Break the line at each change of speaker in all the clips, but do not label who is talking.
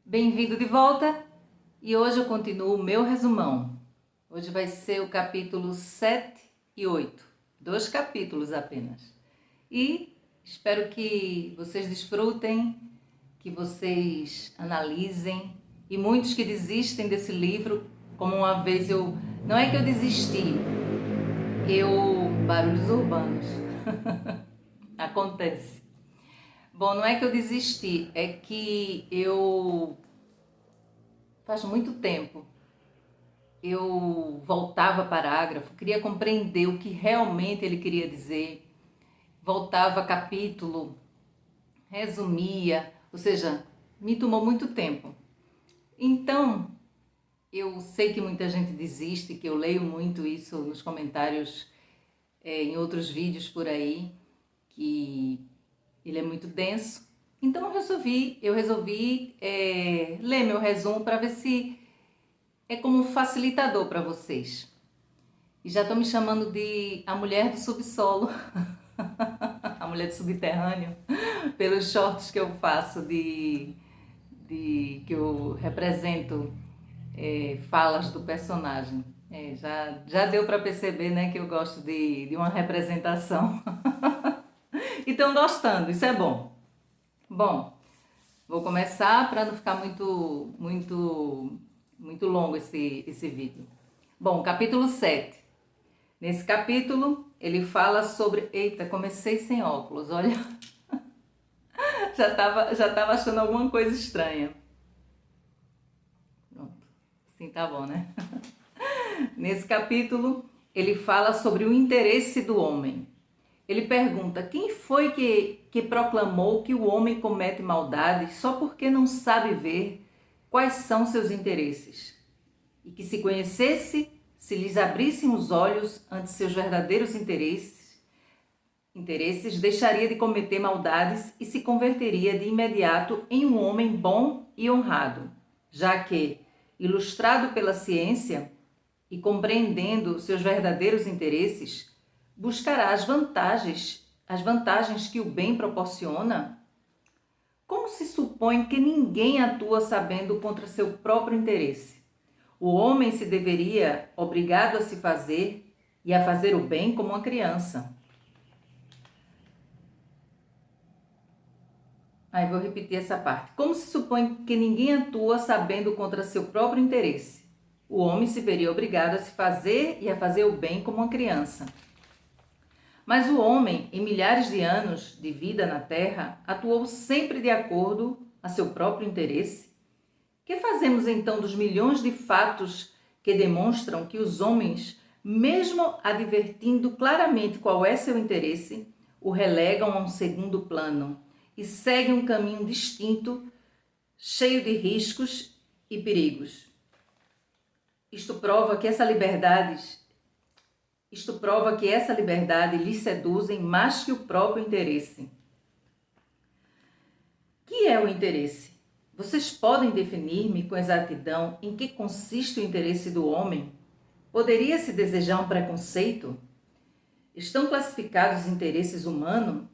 Bem-vindo de volta e hoje eu continuo o meu resumão. Hoje vai ser o capítulo 7 e 8, 2 capítulos apenas. E espero que vocês desfrutem, que vocês analisem e muitos que desistem desse livro, como uma vez eu... Não é que eu desisti, barulhos urbanos, acontece. Bom, não é que eu desisti, é que faz muito tempo, eu voltava parágrafo, queria compreender o que realmente ele queria dizer, voltava capítulo, resumia, ou seja, me tomou muito tempo. Então, eu sei que muita gente desiste, que eu leio muito isso nos comentários, em outros vídeos por aí, que ele é muito denso. Então eu resolvi ler meu resumo para ver se é como um facilitador para vocês. E já estão me chamando de a mulher do subsolo, a mulher do subterrâneo, pelos shorts que eu faço que eu represento falas do personagem. Já deu para perceber, né, que eu gosto de uma representação. E estão gostando, isso é bom. Bom, vou começar para não ficar muito longo esse vídeo. Bom, capítulo 7. Nesse capítulo, ele fala sobre... Eita, comecei sem óculos, olha. Já tava achando alguma coisa estranha. Pronto, assim tá bom, né? Nesse capítulo, ele fala sobre o interesse do homem. Ele pergunta, quem foi que proclamou que o homem comete maldade só porque não sabe ver quais são seus interesses? E que se conhecesse, se lhes abrissem os olhos ante seus verdadeiros interesses, deixaria de cometer maldades e se converteria de imediato em um homem bom e honrado, já que, ilustrado pela ciência e compreendendo seus verdadeiros interesses, buscará as vantagens que o bem proporciona. Como se supõe que ninguém atua sabendo contra seu próprio interesse? O homem se deveria obrigado a se fazer e a fazer o bem como uma criança. Aí vou repetir essa parte. Como se supõe que ninguém atua sabendo contra seu próprio interesse? O homem se veria obrigado a se fazer e a fazer o bem como uma criança. Mas o homem, em milhares de anos de vida na Terra, atuou sempre de acordo a seu próprio interesse. Que fazemos então dos milhões de fatos que demonstram que os homens, mesmo advertindo claramente qual é seu interesse, o relegam a um segundo plano e seguem um caminho distinto, cheio de riscos e perigos? Isto prova que essa liberdade lhes seduzem mais que o próprio interesse. Que é o interesse? Vocês podem definir-me com exatidão em que consiste o interesse do homem? Poderia-se desejar um preconceito? Estão classificados os interesses humanos?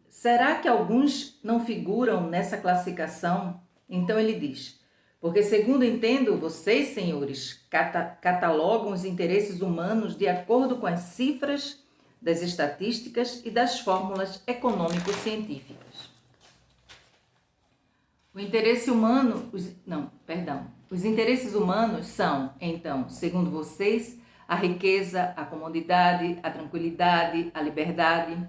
Será que alguns não figuram nessa classificação? Então ele diz, porque segundo entendo, vocês, senhores, catalogam os interesses humanos de acordo com as cifras das estatísticas e das fórmulas econômico-científicas. Os interesses humanos são, então, segundo vocês, a riqueza, a comodidade, a tranquilidade, a liberdade.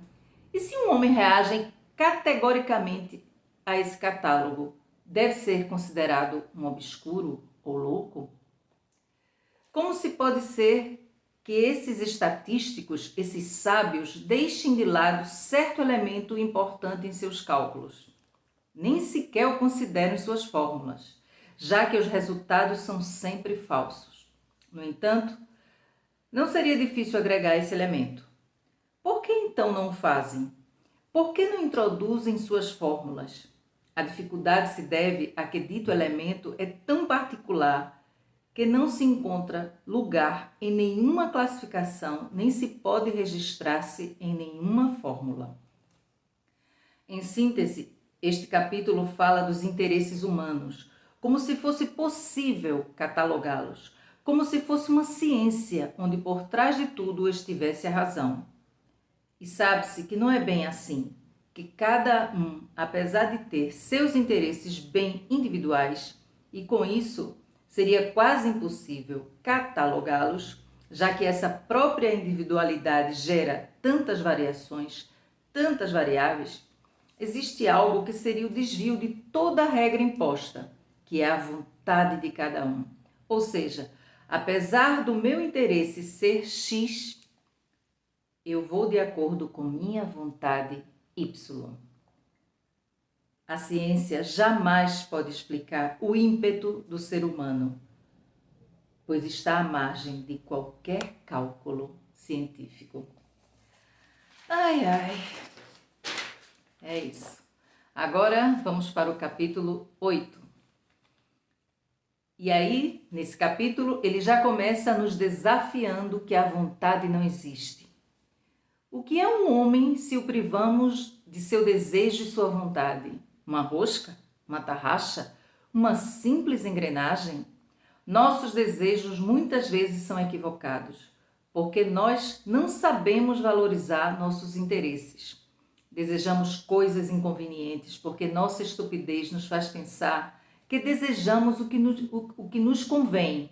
E se um homem reage categoricamente a esse catálogo, deve ser considerado um obscuro ou louco? Como se pode ser que esses estatísticos, esses sábios, deixem de lado certo elemento importante em seus cálculos? Nem sequer o consideram em suas fórmulas, já que os resultados são sempre falsos. No entanto, não seria difícil agregar esse elemento. Por que então não o fazem? Por que não introduzem suas fórmulas? A dificuldade se deve a que dito elemento é tão particular que não se encontra lugar em nenhuma classificação, nem se pode registrar-se em nenhuma fórmula. Em síntese, este capítulo fala dos interesses humanos, como se fosse possível catalogá-los, como se fosse uma ciência onde por trás de tudo estivesse a razão. E sabe-se que não é bem assim, que cada um, apesar de ter seus interesses bem individuais, e com isso seria quase impossível catalogá-los, já que essa própria individualidade gera tantas variações, tantas variáveis, existe algo que seria o desvio de toda a regra imposta, que é a vontade de cada um. Ou seja, apesar do meu interesse ser X, eu vou de acordo com minha vontade Y. A ciência jamais pode explicar o ímpeto do ser humano, pois está à margem de qualquer cálculo científico. Ai, ai. É isso. Agora vamos para o capítulo 8. E aí, nesse capítulo, ele já começa nos desafiando que a vontade não existe. O que é um homem se o privamos de seu desejo e sua vontade? Uma rosca? Uma tarraxa? Uma simples engrenagem? Nossos desejos muitas vezes são equivocados, porque nós não sabemos valorizar nossos interesses. Desejamos coisas inconvenientes porque nossa estupidez nos faz pensar que desejamos o que nos convém.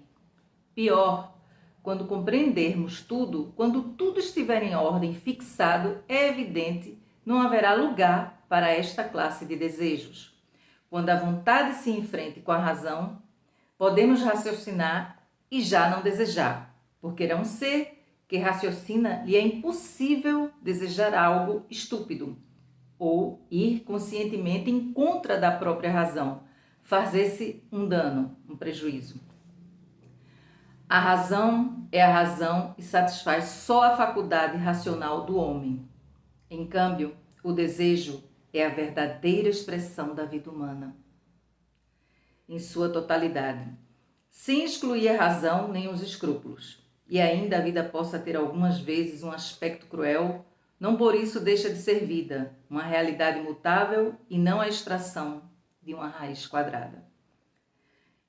Pior, quando compreendermos tudo, quando tudo estiver em ordem, fixado, é evidente, não haverá lugar para esta classe de desejos. Quando a vontade se enfrente com a razão, podemos raciocinar e já não desejar, porque a um ser que raciocina lhe é impossível desejar algo estúpido ou ir conscientemente em contra da própria razão, fazer-se um dano, um prejuízo. A razão é a razão e satisfaz só a faculdade racional do homem. Em câmbio, o desejo é a verdadeira expressão da vida humana, em sua totalidade, sem excluir a razão nem os escrúpulos. E ainda a vida possa ter algumas vezes um aspecto cruel, não por isso deixa de ser vida, uma realidade mutável e não a extração de uma raiz quadrada.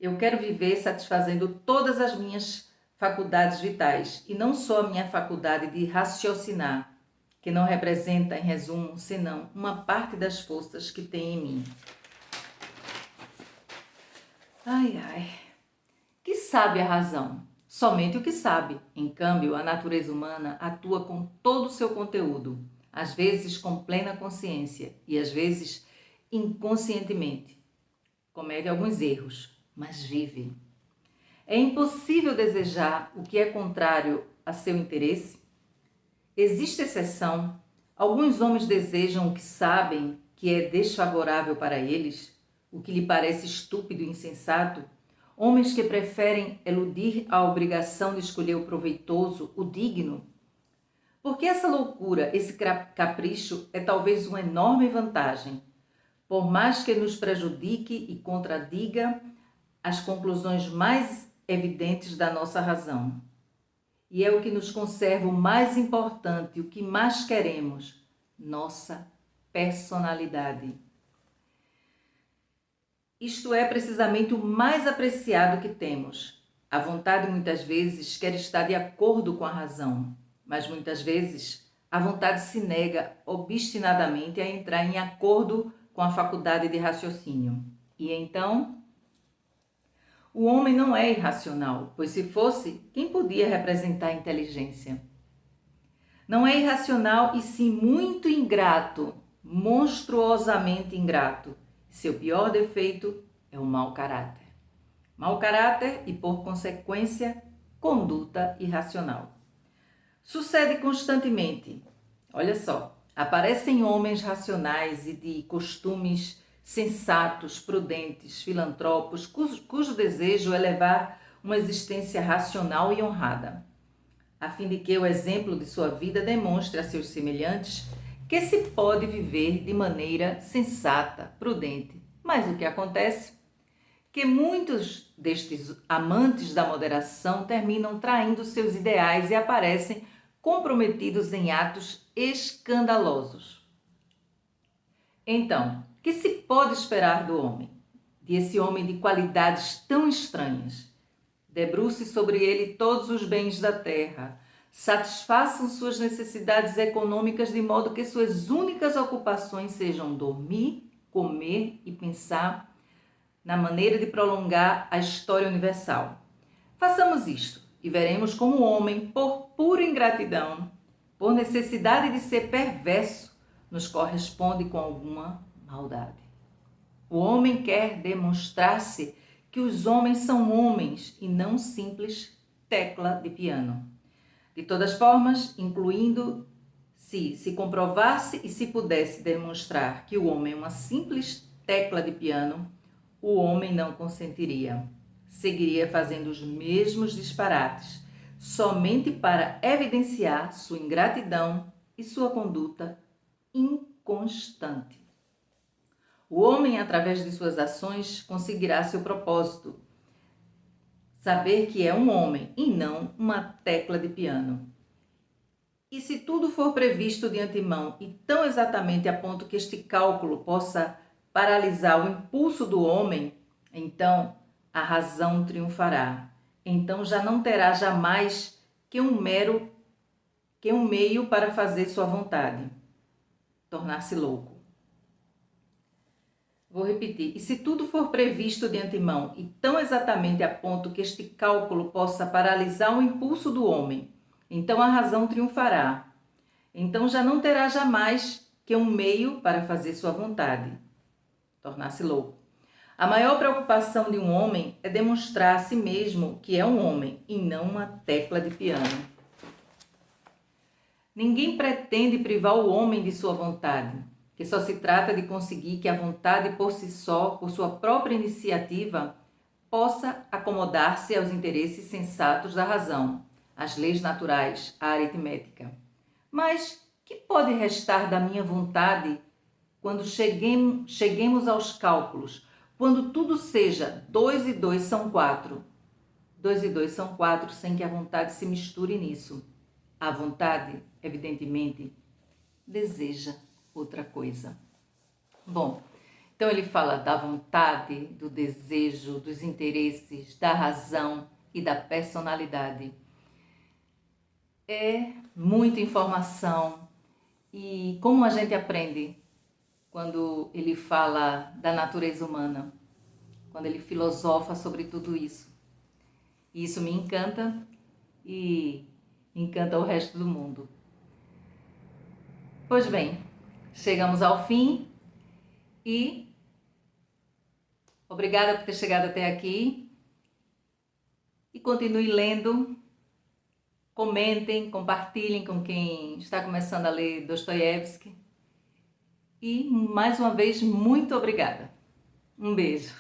Eu quero viver satisfazendo todas as minhas faculdades vitais e não só a minha faculdade de raciocinar, que não representa, em resumo, senão uma parte das forças que tem em mim. Ai, ai. Que sabe a razão? Somente o que sabe. Em câmbio, a natureza humana atua com todo o seu conteúdo, às vezes com plena consciência e às vezes inconscientemente. Comete alguns erros, mas vive. É impossível desejar o que é contrário a seu interesse? Existe exceção. Alguns homens desejam o que sabem que é desfavorável para eles, o que lhe parece estúpido e insensato. Homens que preferem eludir a obrigação de escolher o proveitoso, o digno. Porque essa loucura, esse capricho é talvez uma enorme vantagem, por mais que nos prejudique e contradiga as conclusões mais evidentes da nossa razão. E é o que nos conserva o mais importante, o que mais queremos, nossa personalidade. Isto é precisamente o mais apreciado que temos. A vontade muitas vezes quer estar de acordo com a razão, mas muitas vezes a vontade se nega obstinadamente a entrar em acordo com a faculdade de raciocínio. E então, o homem não é irracional, pois se fosse, quem podia representar a inteligência? Não é irracional e sim muito ingrato, monstruosamente ingrato. Seu pior defeito é o mau caráter. Mau caráter e, por consequência, conduta irracional. Sucede constantemente. Olha só, aparecem homens racionais e de costumes sensatos, prudentes, filantropos, cujo desejo é levar uma existência racional e honrada, a fim de que o exemplo de sua vida demonstre a seus semelhantes que se pode viver de maneira sensata, prudente. Mas o que acontece? Que muitos destes amantes da moderação terminam traindo seus ideais e aparecem comprometidos em atos escandalosos. Então, o que se pode esperar do homem? de esse homem de qualidades tão estranhas. Debruce sobre ele todos os bens da terra. Satisfaçam suas necessidades econômicas de modo que suas únicas ocupações sejam dormir, comer e pensar na maneira de prolongar a história universal. Façamos isto e veremos como o homem, por pura ingratidão, por necessidade de ser perverso, nos corresponde com alguma maldade. O homem quer demonstrar-se que os homens são homens e não simples tecla de piano. De todas formas, incluindo se comprovasse e se pudesse demonstrar que o homem é uma simples tecla de piano, o homem não consentiria. Seguiria fazendo os mesmos disparates, somente para evidenciar sua ingratidão e sua conduta inconstante. O homem, através de suas ações, conseguirá seu propósito, saber que é um homem e não uma tecla de piano. E se tudo for previsto de antemão e tão exatamente a ponto que este cálculo possa paralisar o impulso do homem, então a razão triunfará. Então já não terá jamais que um meio para fazer sua vontade, tornar-se louco. Vou repetir. E se tudo for previsto de antemão e tão exatamente a ponto que este cálculo possa paralisar o impulso do homem, então a razão triunfará. Então já não terá jamais que um meio para fazer sua vontade, tornar-se louco. A maior preocupação de um homem é demonstrar a si mesmo que é um homem e não uma tecla de piano. Ninguém pretende privar o homem de sua vontade, que só se trata de conseguir que a vontade por si só, por sua própria iniciativa, possa acomodar-se aos interesses sensatos da razão, às leis naturais, à aritmética. Mas que pode restar da minha vontade quando cheguemos aos cálculos, quando tudo seja 2 e 2 são 4? 2 e 2 são 4 sem que a vontade se misture nisso. A vontade, evidentemente, deseja outra coisa. Bom, então ele fala da vontade, do desejo, dos interesses, da razão e da personalidade. É muita informação e como a gente aprende quando ele fala da natureza humana, quando ele filosofa sobre tudo isso. E isso me encanta e encanta o resto do mundo. Pois bem, chegamos ao fim e obrigada por ter chegado até aqui e continue lendo, comentem, compartilhem com quem está começando a ler Dostoiévski e mais uma vez muito obrigada. Um beijo.